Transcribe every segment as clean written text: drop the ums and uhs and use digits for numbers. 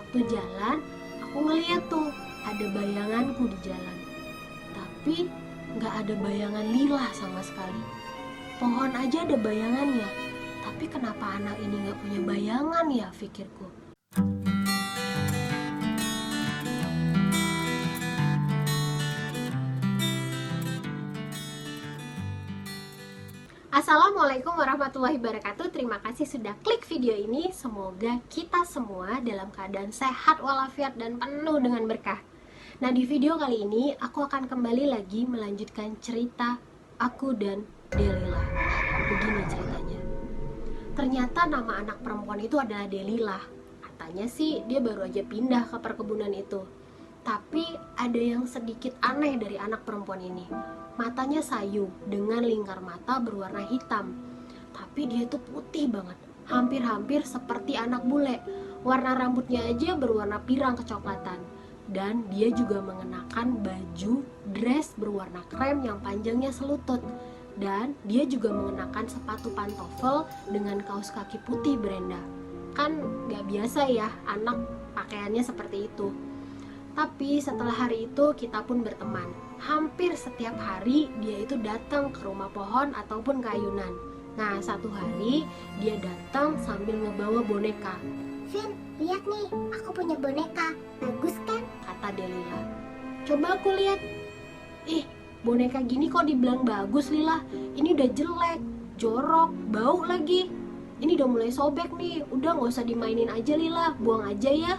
waktu jalan, aku ngeliat tuh ada bayanganku di jalan. Tapi nggak ada bayangan Lila sama sekali. Pohon aja ada bayangannya, tapi kenapa anak ini nggak punya bayangan ya, pikirku. Assalamualaikum warahmatullahi wabarakatuh. Terima kasih sudah klik video ini. Semoga kita semua dalam keadaan sehat walafiat dan penuh dengan berkah. Nah, di video kali ini aku akan kembali lagi melanjutkan cerita aku dan Delila. Begini ceritanya. Ternyata nama anak perempuan itu adalah Delila. Katanya sih dia baru aja pindah ke perkebunan itu. Tapi ada yang sedikit aneh dari anak perempuan ini. Matanya sayu dengan lingkar mata berwarna hitam. Tapi dia tuh putih banget, hampir-hampir seperti anak bule. Warna rambutnya aja berwarna pirang kecoklatan. Dan dia juga mengenakan baju dress berwarna krem yang panjangnya selutut. Dan dia juga mengenakan sepatu pantofel dengan kaos kaki putih berenda. Kan gak biasa ya anak pakaiannya seperti itu. Tapi setelah hari itu kita pun berteman. Hampir setiap hari dia itu datang ke rumah pohon ataupun ke ayunan. Nah, satu hari dia datang sambil ngebawa boneka. Vin, lihat nih, aku punya boneka. Bagus kan? Kata Delila. Coba aku lihat. Ih, boneka gini kok dibilang bagus, Lila? Ini udah jelek, jorok, bau lagi. Ini udah mulai sobek nih. Udah gak usah dimainin aja, Lila. Buang aja ya.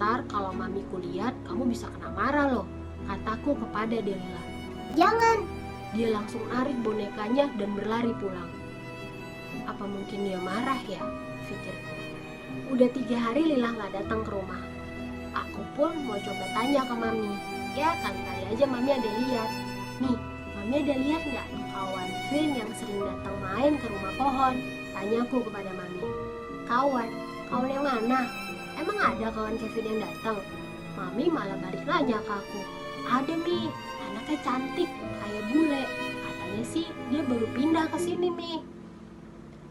Ntar kalau mamiku lihat, kamu bisa kena marah loh, kataku kepada Delila. Jangan. Dia langsung narik bonekanya dan berlari pulang. Apa mungkin dia marah ya, pikirku. Udah 3 hari Lila gak datang ke rumah. Aku pun mau coba tanya ke mami. Ya kali-kali aja mami ada lihat. Nih, mami ada lihat gak kawan Vin yang sering datang main ke rumah pohon? Tanyaku kepada mami. Kawan? Kawan yang mana? Emang ada kawan Kevin yang datang? Mami malah balik nanya ke aku. Ada Mi, anaknya cantik, kayak bule. Katanya sih dia baru pindah ke sini Mi.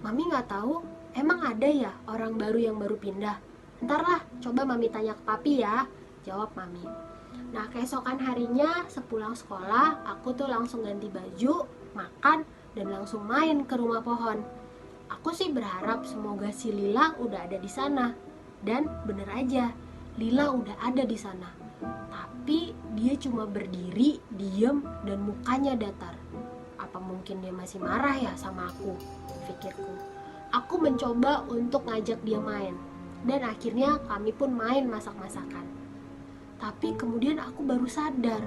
Mami nggak tahu, emang ada ya orang baru yang baru pindah? Ntar lah, coba Mami tanya ke Papi ya, jawab Mami. Nah, keesokan harinya sepulang sekolah, aku tuh langsung ganti baju, makan, dan langsung main ke rumah pohon. Aku sih berharap semoga si Lila udah ada di sana. Dan bener aja, Lila udah ada di sana. Tapi dia cuma berdiri, diem, dan mukanya datar. Apa mungkin dia masih marah ya sama aku? Pikirku. Aku mencoba untuk ngajak dia main. Dan akhirnya kami pun main masak-masakan. Tapi kemudian aku baru sadar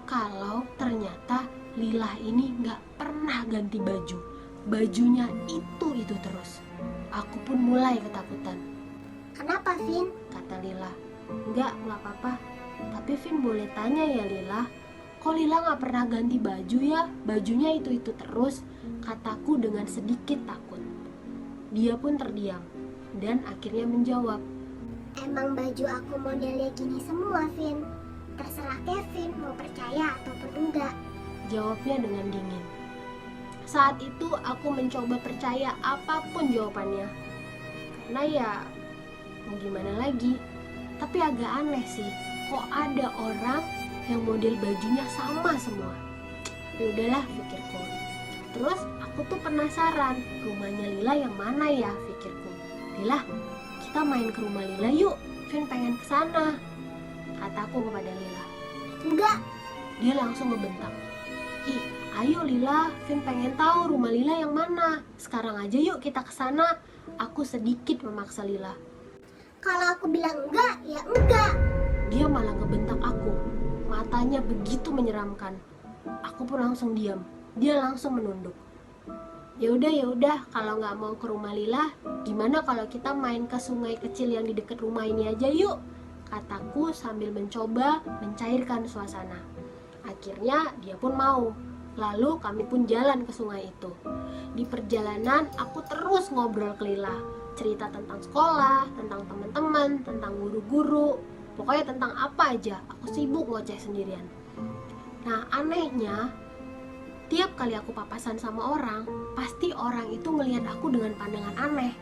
kalau ternyata Lila ini gak pernah ganti baju. Bajunya itu terus. Aku pun mulai ketakutan. Kenapa, Vin? Kata Lila. Enggak apa-apa. Tapi Vin boleh tanya ya Lila, kok Lila gak pernah ganti baju ya? Bajunya itu terus, kataku dengan sedikit takut. Dia pun terdiam dan akhirnya menjawab. Emang baju aku modelnya gini semua, Vin. Terserah Kevin mau percaya ataupun enggak. Jawabnya dengan dingin. Saat itu aku mencoba percaya apapun jawabannya. Karena ya mau gimana lagi. Tapi agak aneh sih, kok ada orang yang model bajunya sama semua. Ya udahlah, pikirku. Terus aku tuh penasaran, rumahnya Lila yang mana ya, pikirku. Lila, kita main ke rumah Lila yuk, Vin pengen kesana, kataku kepada Lila. Enggak. Dia langsung ngebentak. Ih, ayo Lila, Vin pengen tahu rumah Lila yang mana. Sekarang aja yuk kita kesana. Aku sedikit memaksa Lila. Kalau aku bilang enggak, ya enggak. Dia malah ngebentak aku. Matanya begitu menyeramkan. Aku pun langsung diam. Dia langsung menunduk. Ya udah, kalau nggak mau ke rumah Lila, gimana kalau kita main ke sungai kecil yang di dekat rumah ini aja yuk? Kataku sambil mencoba mencairkan suasana. Akhirnya dia pun mau. Lalu kami pun jalan ke sungai itu. Di perjalanan aku terus ngobrol ke Lila. Cerita tentang sekolah, tentang teman-teman, tentang guru-guru. Pokoknya tentang apa aja, aku sibuk ngoceh sendirian. Nah, anehnya, tiap kali aku papasan sama orang, pasti orang itu ngelihat aku dengan pandangan aneh.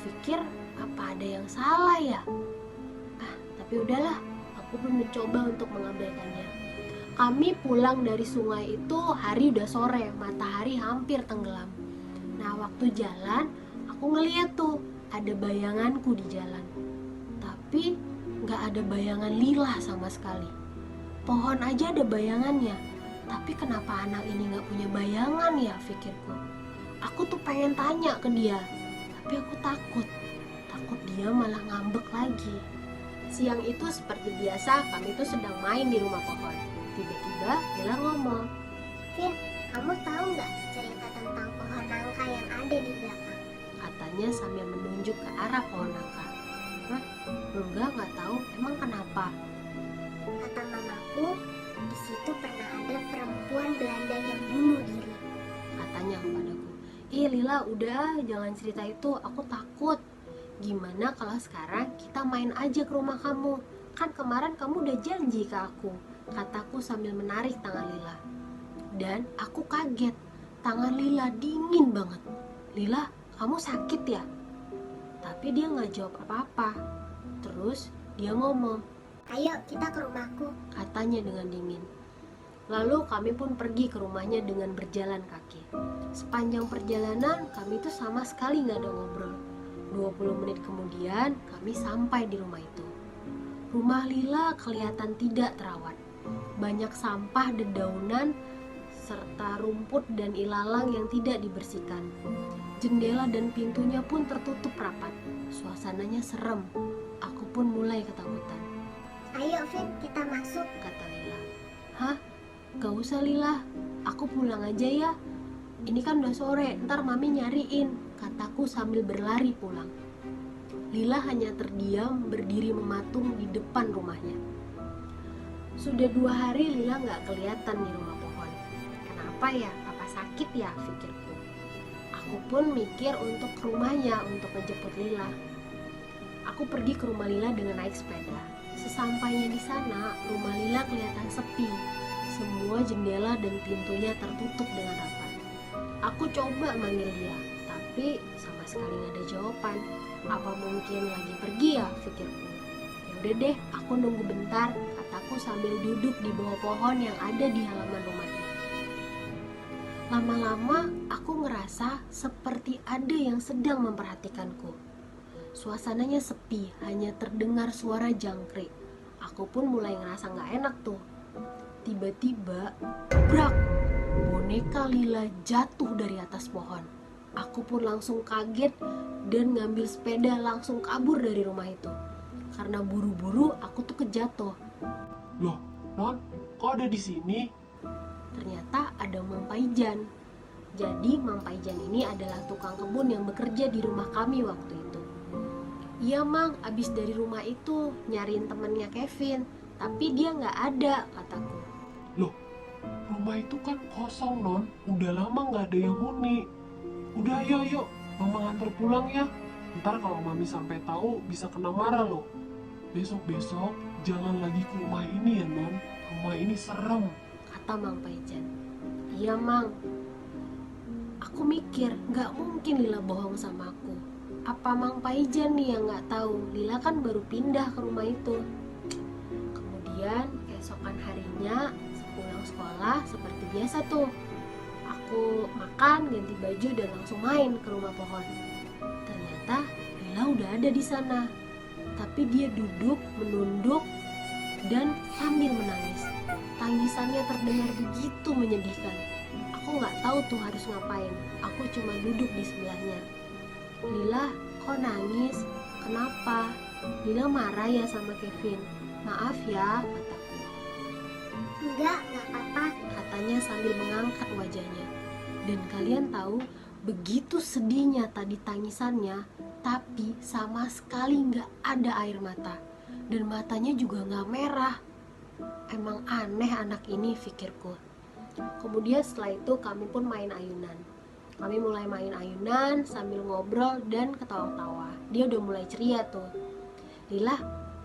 Pikir, apa ada yang salah ya? Tapi udahlah, aku pun mencoba untuk mengabaikannya. Kami pulang dari sungai itu hari udah sore, matahari hampir tenggelam. Nah, waktu jalan, aku ngeliat tuh ada bayanganku di jalan. Tapi gak ada bayangan Lila sama sekali. Pohon aja ada bayangannya, tapi kenapa anak ini gak punya bayangan ya, pikirku. Aku tuh pengen tanya ke dia, tapi aku takut dia malah ngambek lagi. Siang itu seperti biasa, kami tuh sedang main di rumah pohon. Tiba-tiba Lila ngomong, Vin, kamu tahu nggak cerita tentang pohon nangka yang ada di belakang? katanya sambil menunjuk ke arah pohon nangka. Hah? Enggak, nggak tahu. Emang kenapa? Kata mamaku, di situ pernah ada perempuan Belanda yang bunuh diri. Katanya kepadaku. Ih Lila, udah jangan cerita itu, aku takut. Gimana kalau sekarang kita main aja ke rumah kamu? Kan kemarin kamu udah janji ke aku, kataku sambil menarik tangan Lila. Dan aku kaget, tangan Lila dingin banget. Lila, kamu sakit ya? Tapi dia gak jawab apa-apa. Terus dia ngomong, Ayo kita ke rumahku. katanya dengan dingin. Lalu kami pun pergi ke rumahnya dengan berjalan kaki. Sepanjang perjalanan kami tuh sama sekali gak ada ngobrol. 20 menit kemudian kami sampai di rumah itu. Rumah Lila kelihatan tidak terawat. Banyak sampah, dedaunan, serta rumput dan ilalang yang tidak dibersihkan. Jendela dan pintunya pun tertutup rapat. Suasananya serem. Aku pun mulai ketakutan. Ayo Vin, kita masuk. Kata Lila. Hah? Gak usah Lila, aku pulang aja ya. Ini kan udah sore, ntar mami nyariin, kataku sambil berlari pulang. Lila hanya terdiam berdiri mematung di depan rumahnya. Sudah 2 hari Lila gak kelihatan di rumah pohon. Kenapa ya? Apa sakit ya? Pikirku. Aku pun mikir untuk ke rumahnya untuk menjemput Lila. Aku pergi ke rumah Lila dengan naik sepeda. Sesampainya di sana, rumah Lila kelihatan sepi. Semua jendela dan pintunya tertutup dengan rapat. Aku coba manggil dia, tapi sama sekali gak ada jawaban. Apa mungkin lagi pergi ya, pikirku. Ya udah deh, aku nunggu bentar, kataku sambil duduk di bawah pohon yang ada di halaman rumahnya. Lama-lama aku ngerasa seperti ada yang sedang memperhatikanku. Suasananya sepi, hanya terdengar suara jangkrik. Aku pun mulai ngerasa gak enak tuh. Tiba-tiba, brak! Boneka Lila jatuh dari atas pohon. Aku pun langsung kaget dan ngambil sepeda langsung kabur dari rumah itu. Karena buru-buru aku tuh kejatuh. Loh, Non, kok ada di sini? Ternyata ada Mang Paijan. Jadi Mang Paijan ini adalah tukang kebun yang bekerja di rumah kami waktu itu. Iya Mang, abis dari rumah itu nyariin temennya Kevin, tapi dia nggak ada, kataku. Loh, rumah itu kan kosong, Non. Udah lama nggak ada yang huni. Udah, ayo, Mama nganter pulang ya. Ntar kalau Mami sampai tahu bisa kena marah loh. Besok-besok jangan lagi ke rumah ini ya, Non. Rumah ini serem. Kata Mang Paijan. Iya Mang. Aku mikir nggak mungkin Lila bohong sama aku. Apa Mang Paijan nih yang nggak tahu? Lila kan baru pindah ke rumah itu. Kemudian keesokan harinya sepulang sekolah seperti biasa tuh. Aku makan, ganti baju dan langsung main ke rumah pohon. Ternyata Lila udah ada di sana. Tapi dia duduk, menunduk dan sambil menangis. Tangisannya terdengar begitu menyedihkan. Aku nggak tahu tuh harus ngapain. Aku cuma duduk di sebelahnya. Lila, kok nangis? Kenapa? Lila marah ya sama Kevin. Maaf ya, kataku. Enggak apa-apa. Katanya sambil mengangkat wajahnya. Dan kalian tahu, begitu sedihnya tadi tangisannya, tapi sama sekali nggak ada air mata. Dan matanya juga nggak merah. Emang aneh anak ini, pikirku. Kemudian setelah itu kami pun main ayunan. Kami mulai main ayunan sambil ngobrol dan ketawa-tawa. Dia udah mulai ceria tuh. Lila,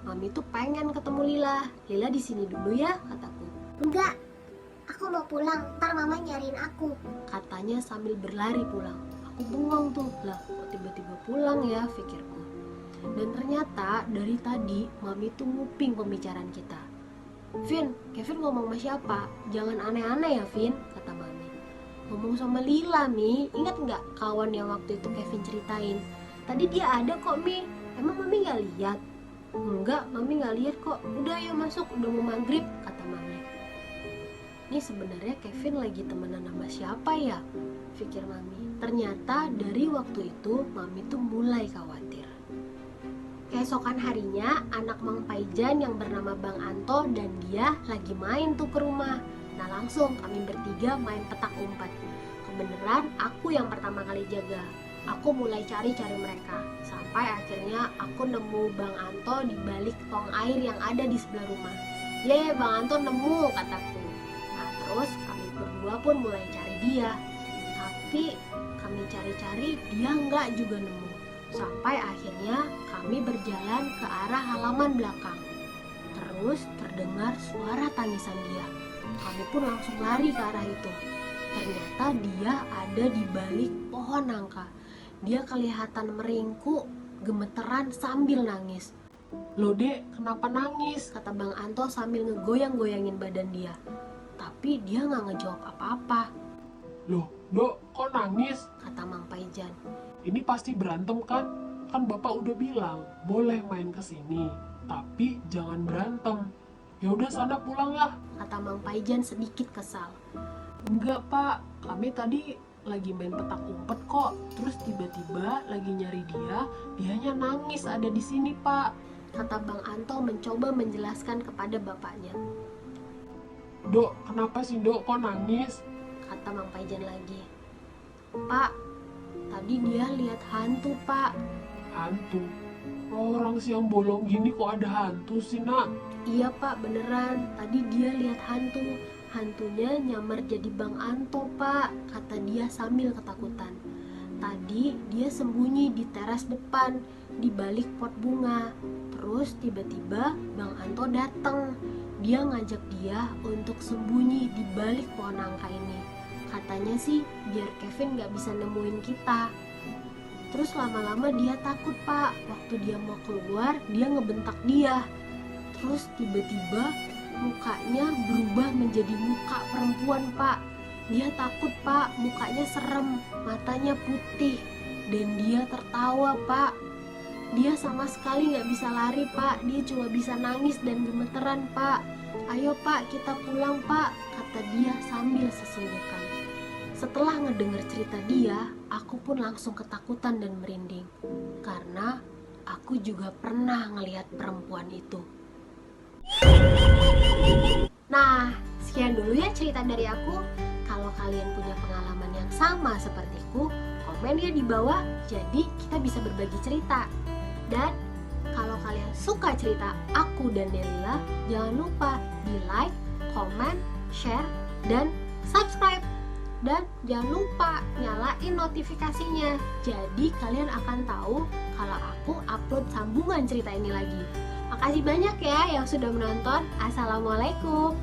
Mami tuh pengen ketemu Lila. Lila di sini dulu ya, kataku. Enggak, aku mau pulang, ntar mama nyariin aku. Katanya sambil berlari pulang. Aku bengong tuh, lah kok tiba-tiba pulang ya, pikirku. Dan ternyata dari tadi Mami tuh nguping pembicaraan kita. Vin, Kevin ngomong sama siapa? Jangan aneh-aneh ya Vin, kata Mami. Ngomong sama Lila, Mi. Ingat nggak kawan yang waktu itu Kevin ceritain? Tadi dia ada kok, Mi. Emang Mami nggak lihat? Enggak, Mami nggak lihat kok. Udah ayo masuk, udah mau maghrib, kata Mami. Ini sebenarnya Kevin lagi temenan sama siapa ya? Pikir Mami. Ternyata dari waktu itu Mami tuh mulai khawatir. Keesokan harinya, anak Mang Paijan yang bernama Bang Anto dan dia lagi main tuh ke rumah. Nah langsung kami bertiga main petak umpet. Kebenaran aku yang pertama kali jaga. Aku mulai cari-cari mereka. Sampai akhirnya aku nemu Bang Anto di balik tong air yang ada di sebelah rumah. Ye, Bang Anto nemu, kataku. Nah terus kami berdua pun mulai cari dia. Tapi kami cari-cari dia nggak juga nemu. Sampai akhirnya kami berjalan ke arah halaman belakang. Terus terdengar suara tangisan dia. Kami pun langsung lari ke arah itu. Ternyata dia ada di balik pohon nangka. Dia kelihatan meringkuk, gemeteran sambil nangis. Loh dek, kenapa nangis? Kata Bang Anto sambil ngegoyang-goyangin badan dia. Tapi dia nggak ngejawab apa-apa. Loh, Dok, kok nangis? Kata Mang Paijan. Ini pasti berantem kan? Kan Bapak udah bilang, boleh main ke sini, tapi jangan berantem. Ya udah sana pulang lah. Kata Mang Paijan sedikit kesal. Enggak, Pak. Kami tadi lagi main petak umpet kok. Terus tiba-tiba lagi nyari dia, dianya nangis ada di sini, Pak. Kata Bang Anto mencoba menjelaskan kepada bapaknya. Dok, kenapa sih Dok kok nangis? Kata Mang Paijan lagi. Pak, tadi dia lihat hantu, Pak. Hantu? Orang siang bolong gini kok ada hantu sih, Nak? Iya, Pak, beneran. Tadi dia lihat hantu. Hantunya nyamar jadi Bang Anto, Pak. Kata dia sambil ketakutan. Tadi dia sembunyi di teras depan, di balik pot bunga. Terus tiba-tiba Bang Anto datang. Dia ngajak dia untuk sembunyi di balik pohon nangka ini. Katanya sih biar Kevin gak bisa nemuin kita. Terus lama-lama dia takut, Pak. Waktu dia mau keluar, dia ngebentak dia. Terus tiba-tiba mukanya berubah menjadi muka perempuan, Pak. Dia takut, Pak. Mukanya serem, matanya putih. Dan dia tertawa, Pak. Dia sama sekali gak bisa lari, Pak. Dia cuma bisa nangis dan gemeteran, Pak. Ayo, Pak, kita pulang, Pak. Kata dia sambil sesenggukan. Setelah ngedenger cerita dia, aku pun langsung ketakutan dan merinding. Karena aku juga pernah ngelihat perempuan itu. Nah, sekian dulu ya cerita dari aku. Kalau kalian punya pengalaman yang sama sepertiku, komen ya di bawah. Jadi kita bisa berbagi cerita. Dan kalau kalian suka cerita aku dan Delila, jangan lupa di like, comment, share, dan subscribe. Dan jangan lupa nyalain notifikasinya. Jadi kalian akan tahu kalau aku upload sambungan cerita ini lagi. Makasih banyak ya yang sudah menonton. Assalamualaikum.